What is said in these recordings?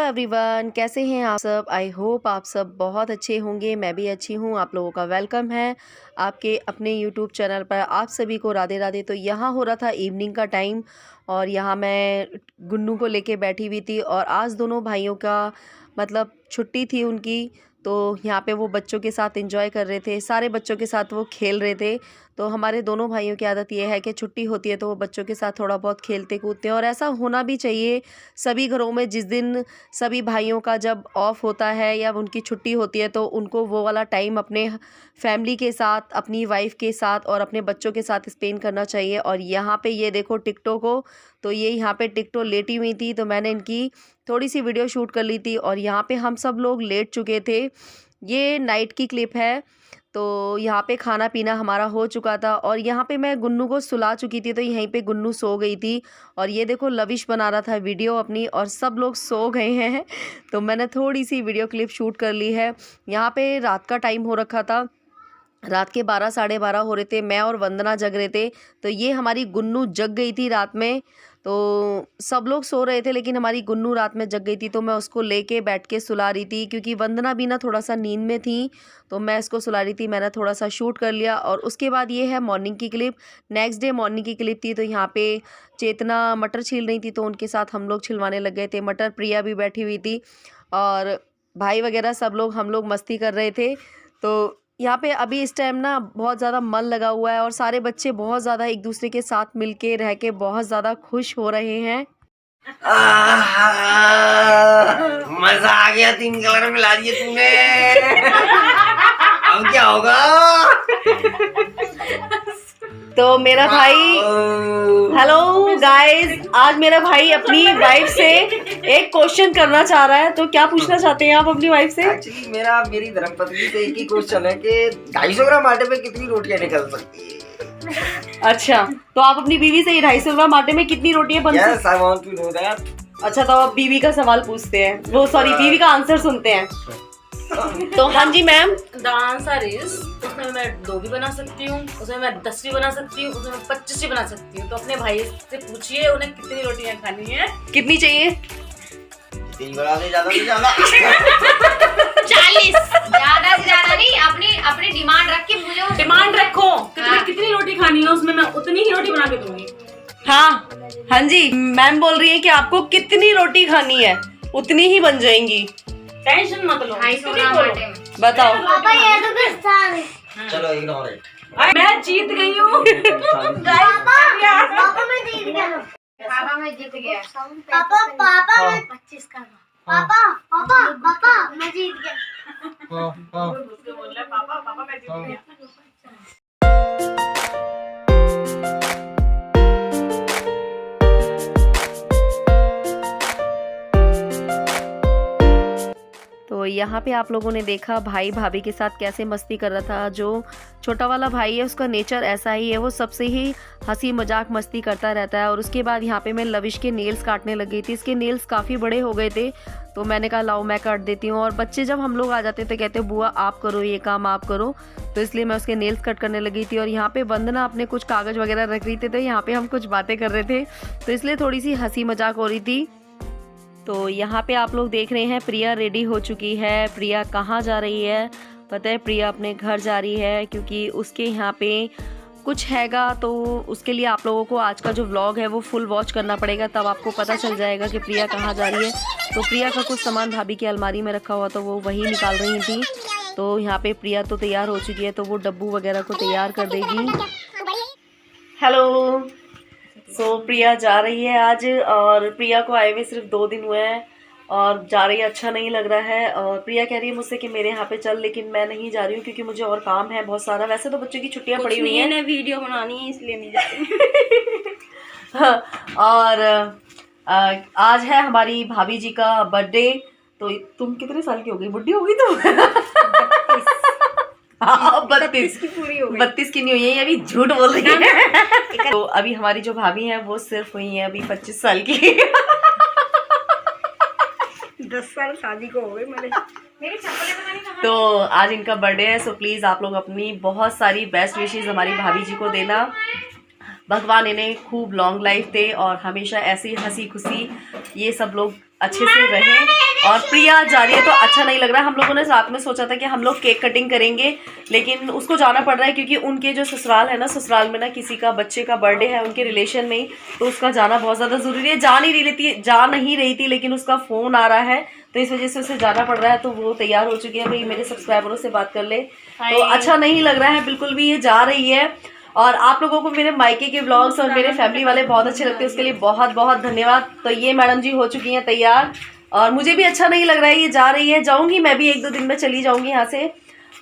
Everyone, कैसे हैं आप सब। आई होप आप सब बहुत अच्छे होंगे। मैं भी अच्छी हूँ। आप लोगों का वेलकम है आपके अपने यूट्यूब चैनल पर। आप सभी को राधे राधे। तो यहाँ हो रहा था इवनिंग का टाइम और यहाँ मैं गुन्नू को लेके बैठी हुई थी और आज दोनों भाइयों का मतलब छुट्टी थी उनकी। तो यहाँ पे वो बच्चों के साथ एंजॉय कर रहे थे, सारे बच्चों के साथ वो खेल रहे थे। तो हमारे दोनों भाइयों की आदत ये है कि छुट्टी होती है तो वो बच्चों के साथ थोड़ा बहुत खेलते कूदते हैं और ऐसा होना भी चाहिए सभी घरों में। जिस दिन सभी भाइयों का जब ऑफ होता है या उनकी छुट्टी होती है तो उनको वो वाला टाइम अपने फैमिली के साथ, अपनी वाइफ के साथ और अपने बच्चों के साथ स्पेंड करना चाहिए। और यहाँ पे ये देखो टिकटो को, तो ये यहाँ पे टिकटो लेटी हुई थी तो मैंने इनकी थोड़ी सी वीडियो शूट कर ली थी और यहाँ पे हम सब लोग लेट चुके थे। ये नाइट की क्लिप है। तो यहाँ पे खाना पीना हमारा हो चुका था और यहाँ पे मैं गुन्नू को सुला चुकी थी तो यहीं पे गुन्नू सो गई थी। और ये देखो लविश बना रहा था वीडियो अपनी और सब लोग सो गए हैं तो मैंने थोड़ी सी वीडियो क्लिप शूट कर ली है। यहाँ पे रात का टाइम हो रखा था, रात के 12 साढ़े 12 हो रहे थे। मैं और वंदना जग रहे थे तो ये हमारी गुन्नू जग गई थी रात में। तो सब लोग सो रहे थे लेकिन हमारी गुन्नू रात में जग गई थी तो मैं उसको लेके बैठ के सुला रही थी क्योंकि वंदना भी ना थोड़ा सा नींद में थी तो मैं इसको सुला रही थी। मैंने थोड़ा सा शूट कर लिया और उसके बाद ये है मॉर्निंग की क्लिप। नेक्स्ट डे मॉर्निंग की क्लिप थी तो यहाँ पे चेतना मटर छील रही थी तो उनके साथ हम लोग छिलवाने लग गए थे मटर। प्रिया भी बैठी हुई थी और भाई वगैरह सब लोग हम लोग मस्ती कर रहे थे। तो यहाँ पे अभी इस टाइम ना बहुत ज़्यादा मन लगा हुआ है और सारे बच्चे बहुत ज़्यादा एक दूसरे के साथ मिलके रह के बहुत ज़्यादा खुश हो रहे हैं। मजा आ गया, 3 कलर मिला दिए तूने। अब क्या होगा। तो मेरा भाई, हेलो गाइस, आज मेरा भाई अपनी वाइफ से एक क्वेश्चन करना चाह रहा है। तो क्या पूछना चाहते हैं आप अपनी वाइफ से? एक्चुअली मेरी धर्मपत्नी से एक ही क्वेश्चन है कि 250 ग्राम आटे पे कितनी रोटियां निकल सकती है। अच्छा, तो आप अपनी बीवी से 250 ग्राम आटे में कितनी रोटियां बन सकती हैं? Yes, I want to know that. अच्छा, तो आप बीवी का सवाल पूछते हैं, वो सॉरी बीवी का आंसर सुनते हैं। तो हाँ जी मैम। द आंसर इज, उसमें मैं 2 भी बना सकती हूँ, उसमें मैं 10 भी बना सकती हूँ, उसमें मैं 25 भी बना सकती हूँ। तो अपने भाई से पूछिए उन्हें कितनी रोटियां खानी है। कितनी चाहिए? 3 बना दे, ज्यादा नहीं ज्यादा। 40। ज्यादा से ज्यादा नहीं, अपनी डिमांड रख के मुझे डिमांड रखो कितनी रोटी खानी है, उसमें मैं उतनी ही रोटी बना के दूंगी। हाँ जी, मैम बोल रही है कि आपको कितनी रोटी खानी है उतनी ही बन जाएंगी। टेंशन मत लो। 250 ग्राम आटे में। बताओ। पापा ये तो किसान। चलो इग्नोर इट। मैं जीत गई हूँ। पापा मैं जीत गया। पापा मैं जीत गया। पापा मैं 25 का। पापा मैं जीत गया। उसको बोल रहा है पापा मैं जीत गया। तो यहाँ पे आप लोगों ने देखा भाई भाभी के साथ कैसे मस्ती कर रहा था। जो छोटा वाला भाई है उसका नेचर ऐसा ही है, वो सबसे ही हंसी मजाक मस्ती करता रहता है। और उसके बाद यहाँ पे मैं लविश के नेल्स काटने लग गई थी। इसके नेल्स काफ़ी बड़े हो गए थे तो मैंने कहा लाओ मैं काट देती हूँ। और बच्चे जब हम लोग आ जाते तो कहते बुआ आप करो ये काम, आप करो। तो इसलिए मैं उसके नेल्स कट करने लगी थी। और यहाँ पे वंदना अपने कुछ कागज़ वगैरह रख रही थी तो यहाँ पे हम कुछ बातें कर रहे थे तो इसलिए थोड़ी सी हंसी मजाक हो रही थी। तो यहाँ पे आप लोग देख रहे हैं प्रिया रेडी हो चुकी है। प्रिया कहाँ जा रही है पता है? प्रिया अपने घर जा रही है क्योंकि उसके यहाँ पे कुछ हैगा। तो उसके लिए आप लोगों को आज का जो व्लॉग है वो फुल वॉच करना पड़ेगा, तब आपको पता चल जाएगा कि प्रिया कहाँ जा रही है। तो प्रिया का कुछ सामान भाभी की अलमारी में रखा हुआ तो वो वही निकाल रही थी। तो यहाँ पे प्रिया तो तैयार हो चुकी है तो वो डब्बू वगैरह को तैयार कर देगी। हेलो। सो प्रिया जा रही है आज और प्रिया को आए हुए सिर्फ 2 दिन हुए हैं और जा रही है, अच्छा नहीं लग रहा है। और प्रिया कह रही है मुझसे कि मेरे यहाँ पे चल, लेकिन मैं नहीं जा रही हूँ क्योंकि मुझे और काम है बहुत सारा। वैसे तो बच्चों की छुट्टियाँ पड़ी हुई हैं, वीडियो बनानी है इसलिए नहीं जा रही। और आज है हमारी भाभी जी का बर्थडे। तो तुम कितने साल की हो गई? बुढ़ी हो गई तुम? 32 की पूरी हो गई। 32 की नहीं हुई है, अभी झूठ बोल रही है। तो अभी हमारी जो भाभी हैं वो सिर्फ हुई हैं अभी 25 साल की। 10 साल शादी को हो गए मेरे चप्पलें। तो आज इनका बर्थडे है। सो प्लीज़ आप लोग अपनी बहुत सारी बेस्ट विशेस हमारी भाभी जी को देना। भगवान इन्हें खूब लॉन्ग लाइफ दे और हमेशा ऐसी हंसी खुशी ये सब लोग अच्छे से रहें। और प्रिया जा रही है तो अच्छा नहीं लग रहा है। हम लोगों ने रात में सोचा था कि हम लोग केक कटिंग करेंगे, लेकिन उसको जाना पड़ रहा है क्योंकि उनके जो ससुराल है ना, ससुराल में ना किसी का बच्चे का बर्थडे है उनके रिलेशन में ही, तो उसका जाना बहुत ज़्यादा ज़रूरी है। जा नहीं रही थी लेकिन उसका फ़ोन आ रहा है तो इस वजह से उसे जाना पड़ रहा है। तो वो तैयार हो चुकी है, भाई मेरे सब्सक्राइबरों से बात कर ले। तो अच्छा नहीं लग रहा है बिल्कुल भी, ये जा रही है। और आप लोगों को मेरे मायके के व्लॉग्स और मेरे फैमिली वाले बहुत अच्छे लगते हैं, उसके लिए बहुत बहुत धन्यवाद। तो ये मैडम जी हो चुकी हैं तैयार और मुझे भी अच्छा नहीं लग रहा है, ये जा रही है। जाऊंगी मैं भी 1-2 दिन में चली जाऊंगी यहाँ से,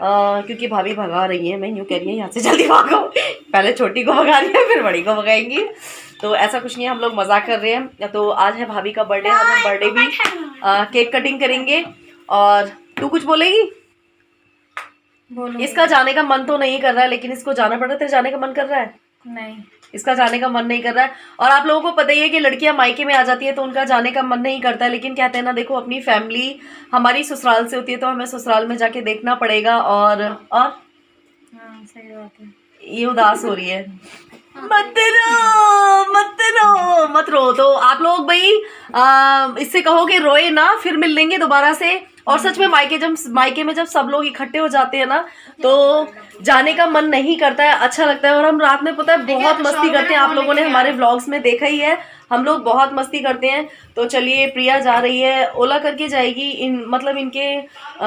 क्योंकि भाभी भगा रही है। मैं यूँ कह रही है यहाँ से जल्दी भागो, पहले छोटी को भगा रही है फिर बड़ी को भगाएंगी। तो ऐसा कुछ नहीं है, हम लोग मजाक कर रहे हैं। तो आज है भाभी का बर्थडे, हम बर्थडे भी केक कटिंग करेंगे। और तू कुछ बोलेगी? इसका जाने का मन तो नहीं कर रहा है लेकिन इसको जाना पड़ रहा है। तेरे जाने का मन कर रहा है? नहीं, इसका जाने का मन नहीं कर रहा है। और आप लोगों को पता ही है कि लड़कियां मायके में आ जाती है तो उनका जाने का मन नहीं करता है, लेकिन कहते हैं ना, देखो अपनी फैमिली हमारी ससुराल से होती है तो हमें ससुराल में जाके देखना पड़ेगा। और सही बात है। ये उदास हो रही है। मत रो। तो आप लोग भाई इससे कहो कि रोए ना, फिर मिल लेंगे दोबारा से। और सच में मायके में जब सब लोग इकट्ठे हो जाते हैं ना तो जाने का मन नहीं करता है, अच्छा लगता है। और हम रात में पता है बहुत मस्ती करते हैं, आप लोगों ने हमारे व्लॉग्स में देखा ही है, हम लोग बहुत मस्ती करते हैं। तो चलिए प्रिया जा रही है, ओला करके जाएगी। मतलब इनके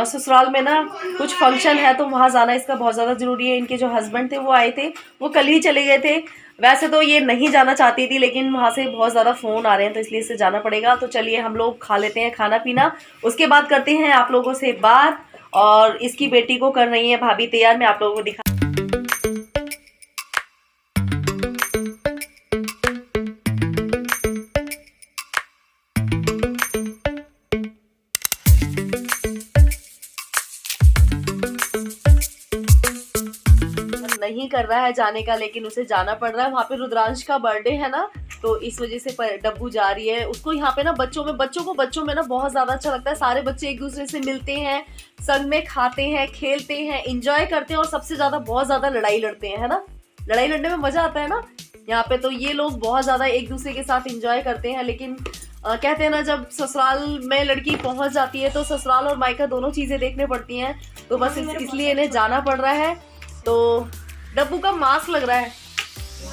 ससुराल में ना कुछ फंक्शन है तो वहाँ जाना इसका बहुत ज़्यादा ज़रूरी है। इनके जो हस्बैंड थे वो आए थे, वो कल ही चले गए थे। वैसे तो ये नहीं जाना चाहती थी लेकिन वहाँ से बहुत ज़्यादा फ़ोन आ रहे हैं तो इसलिए इसे जाना पड़ेगा। तो चलिए हम लोग खा लेते हैं खाना पीना, उसके बाद करते हैं आप लोगों से बात। और इसकी बेटी को कर रही है भाभी तैयार, मैं आप लोगों को दिखा। नहीं कर रहा है जाने का लेकिन उसे जाना पड़ रहा है। वहाँ पे रुद्रांश का बर्थडे है ना तो इस वजह से डब्बू जा रही है। उसको यहाँ पे ना बच्चों में ना बहुत ज्यादा अच्छा लगता है। सारे बच्चे एक दूसरे से मिलते हैं, संग में खाते हैं, खेलते हैं, एंजॉय करते हैं और सबसे ज्यादा बहुत ज्यादा लड़ाई लड़ते हैं, है ना। लड़ाई लड़ने में मजा आता है ना यहाँ पे। तो ये लोग बहुत ज्यादा एक दूसरे के साथ एंजॉय करते हैं। लेकिन कहते हैं ना, जब ससुराल में लड़की पहुंच जाती है तो ससुराल और मायका दोनों चीजें देखने पड़ती हैं। तो बस इसलिए इन्हें जाना पड़ रहा है। तो डब्बू का मास्क लग रहा है,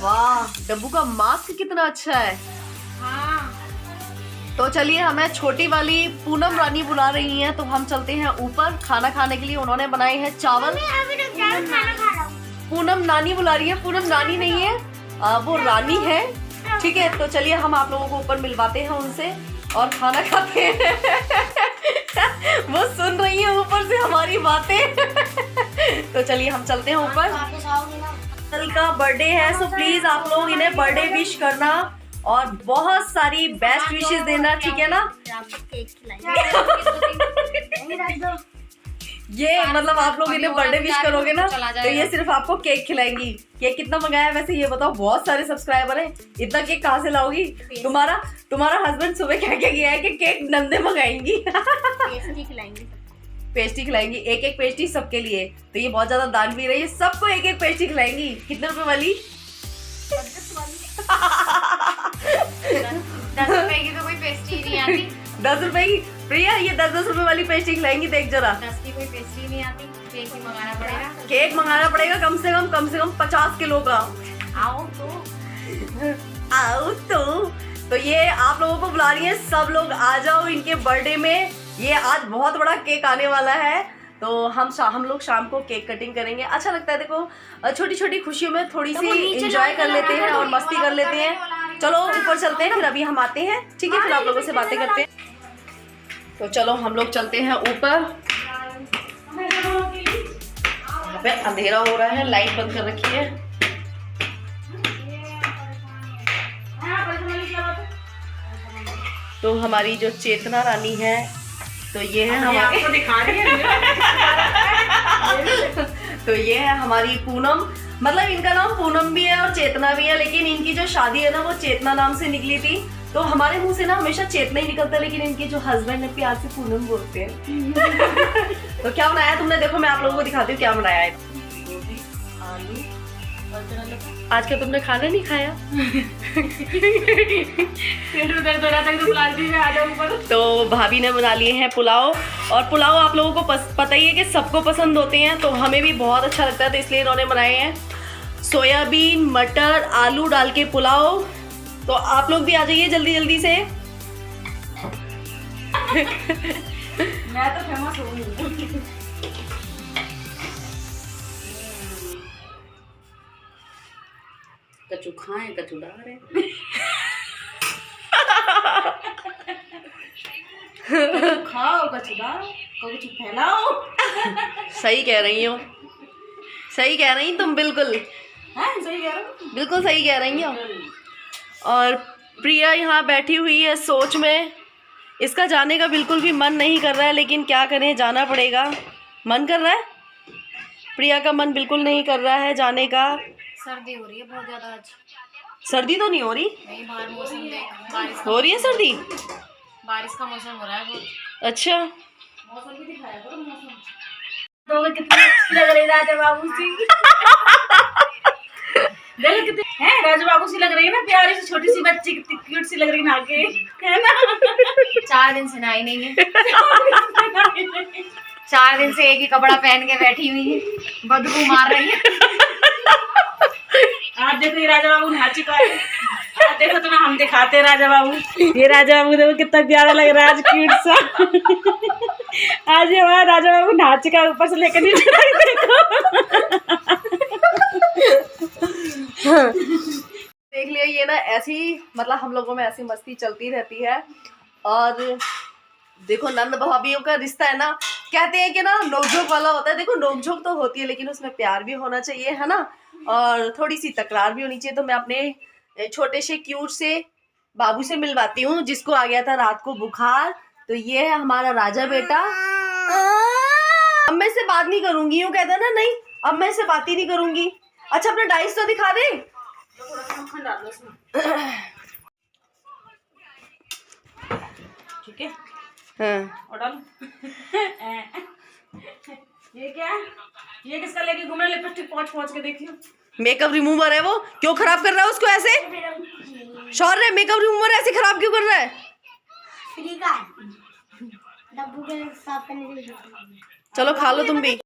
वाह डब्बू का मास्क कितना अच्छा है। तो चलिए, हमें छोटी वाली पूनम रानी बुला रही हैं तो हम चलते हैं ऊपर खाना खाने के लिए। उन्होंने बनाए हैं चावल। पूनम नानी बुला रही है, पूनम नानी नहीं है, वो रानी है, ठीक है। तो चलिए हम आप लोगों को ऊपर मिलवाते हैं उनसे और खाना खाते हैं। वो सुन रही है ऊपर से हमारी बातें। तो चलिए हम चलते हैं ऊपर। कल का बर्थडे है सो प्लीज आप लोग इन्हें बर्थडे विश करना और बहुत सारी बेस्ट विशेस देना, ठीक है ना। ये मतलब आप लोग इन्हें बर्थडे विश करोगे ना तो ये सिर्फ आपको केक खिलाएंगी। केक कितना मंगाया वैसे ये बताओ, बहुत सारे सब्सक्राइबर हैं, इतना केक कहाँ से लाओगी? तुम्हारा हस्बैंड सुबह क्या क्या किया है कि केक नंदे मंगाएंगी। पेस्ट्री खिलाएंगी, एक पेस्ट्री सबके लिए। तो ये बहुत ज्यादा दान भी रही है, सबको एक पेस्ट्री खिलाएंगी। कितने रुपए वाली? 10 रुपए की तो कोई पेस्ट्री नहीं आती। 10 रुपए की? प्रिया ये 10 रुपए वाली पेस्ट्री खिलाएंगी, देख जरा। 10 की कोई पेस्ट्री नहीं आती, केक ही मंगाना पड़ेगा। केक मंगाना पड़ेगा कम से कम 50 किलो का। आओ तो ये आप लोगों को बुला रही है, सब लोग आ जाओ इनके बर्थडे में। ये आज बहुत बड़ा केक आने वाला है तो हम लोग शाम को केक कटिंग करेंगे। अच्छा लगता है, देखो छोटी छोटी खुशियों में थोड़ी सी एंजॉय कर लेते हैं और मस्ती कर लेते हैं। चलो ऊपर चलते हैं, फिर अभी हम आते हैं, ठीक है, फिर आप लोगों से बातें करते हैं। तो चलो हम लोग चलते हैं ऊपर। यहाँ पे अंधेरा हो रहा है, लाइट बंद कर रखी है। तो हमारी जो चेतना रानी है तो ये है हमारी, आपको दिखा रही है। तो ये है हमारी पूनम। मतलब इनका नाम पूनम भी है और चेतना भी है, लेकिन इनकी जो शादी है ना वो चेतना नाम से निकली थी। तो हमारे मुंह से ना हमेशा चेतना ही निकलता है, लेकिन इनके जो हस्बैंड है प्यार से पूनम बोलते हैं। तो क्या बनाया तुमने? देखो मैं आप लोगों को दिखाती हूँ क्या बनाया है। आलू आज क्या तुमने खाना नहीं खाया? पेट में दर्द हो रहा था तो प्लास्टिक में आ जाओ ऊपर। तो भाभी ने बना लिए हैं पुलाव, और पुलाव आप लोगों को पता ही है कि सबको पसंद होते हैं, तो हमें भी बहुत अच्छा लगता है, तो इसलिए इन्होंने बनाए हैं सोयाबीन मटर आलू डाल के पुलाव। तो आप लोग भी आ जाइए जल्दी जल्दी से। मैं तो फेमस हूँ। कचू खाएं कचू डाल रहे खाओ कचू डालो कचू फैलाओ। सही कह रही हो, सही कह रही तुम, बिल्कुल हाँ सही कह रहा हूँ। बिल्कुल सही कह रही हो। और प्रिया यहाँ बैठी हुई है सोच में, इसका जाने का बिल्कुल भी मन नहीं कर रहा है, लेकिन क्या करें, जाना पड़ेगा। मन कर रहा है, प्रिया का मन बिल्कुल नहीं कर रहा है जाने का। सर्दी हो रही है बहुत ज्यादा आज। सर्दी तो नहीं हो रही, नहीं बाहर मौसम देख, बारिश हो रही है सर्दी। का मौसम हो रहा है बहुत। अच्छा, मौसम भी दिखाया करो मौसम। तो कितनी अच्छी लग रही राजा बाबू सी। देखो कितनी है राजा बाबू सी लग रही है ना, प्यारी सी छोटी सी बच्ची कितनी क्यूट सी लग रही है नाके, है ना। 4 दिन से नहाई नहीं है। 4 दिन से एक ही कपड़ा पहन के बैठी हुई है, बदबू मार रही है। आज देखो ये राजा बाबू नहा चुका है। आज देखो तुम्हें हम दिखाते हैं राजा बाबू। ये राजा बाबू देखो कितना प्यारा लग रहा है आज, क्यूट सा। आज ये हमारा राजा बाबू नहा चुका है ऊपर से लेकर नीचे तक, देखो। देख लिया, ये ना ऐसी मतलब हम लोगों में ऐसी मस्ती चलती रहती है। और देखो नंद भाभियों का रिश्ता है ना, कहते हैं कि ना नोकझोंक वाला होता है। देखो नोकझोंक तो होती है, लेकिन उसमें प्यार भी होना चाहिए, है ना, और थोड़ी सी तकरार भी होनी चाहिए। तो मैं अपने छोटे से क्यूट से बाबू से मिलवाती हूँ, जिसको आ गया था रात को बुखार। तो ये है हमारा राजा बेटा। अब मैं इससे बात नहीं करूंगी, यूँ कहता ना, नहीं अब मैं इससे बात ही नहीं करूंगी। अच्छा अपना डाइस तो दिखा दे। ठीक है हाँ। और डालो। ये क्या, ये किसका लेके घूम रहा है? लिपस्टिक पहुंच के देखियो। मेकअप रिमूवर है वो, क्यों खराब कर रहा है उसको ऐसे? शौर्य मेकअप रिमूवर ऐसे खराब क्यों कर रहा है? फ्री का डब्बू के साफ करने के लिए। चलो खा लो तुम भी।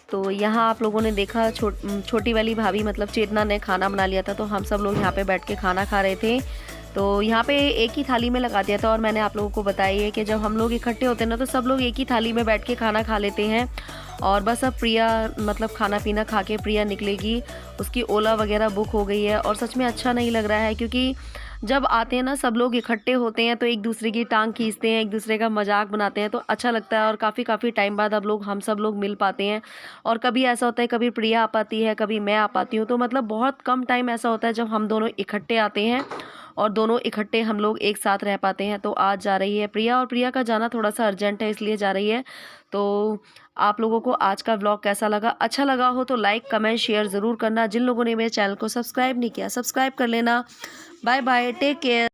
तो यहाँ आप लोगों ने देखा छोटी वाली भाभी मतलब चेतना ने खाना बना लिया था, तो हम सब लोग यहाँ पे बैठ के खाना खा रहे थे। तो यहाँ पे एक ही थाली में लगा दिया था, और मैंने आप लोगों को बताया है कि जब हम लोग इकट्ठे होते हैं ना, तो सब लोग एक ही थाली में बैठ के खाना खा लेते हैं। और बस अब प्रिया मतलब खाना पीना खा के प्रिया निकलेगी, उसकी ओला वगैरह बुक हो गई है। और सच में अच्छा नहीं लग रहा है, क्योंकि जब आते हैं ना सब लोग इकट्ठे होते हैं तो एक दूसरे की टांग खींचते हैं, एक दूसरे का मजाक बनाते हैं, तो अच्छा लगता है। और काफ़ी टाइम बाद अब हम सब लोग मिल पाते हैं। और कभी ऐसा होता है, कभी प्रिया आ पाती है, कभी मैं आ पाती हूँ, तो मतलब बहुत कम टाइम ऐसा होता है जब हम दोनों इकट्ठे आते हैं और दोनों इकट्ठे हम लोग एक साथ रह पाते हैं। तो आज जा रही है प्रिया, और प्रिया का जाना थोड़ा सा अर्जेंट है, इसलिए जा रही है। तो आप लोगों को आज का व्लॉग कैसा लगा? अच्छा लगा हो तो लाइक कमेंट शेयर ज़रूर करना। जिन लोगों ने मेरे चैनल को सब्सक्राइब नहीं किया, सब्सक्राइब कर लेना। Bye bye, take care.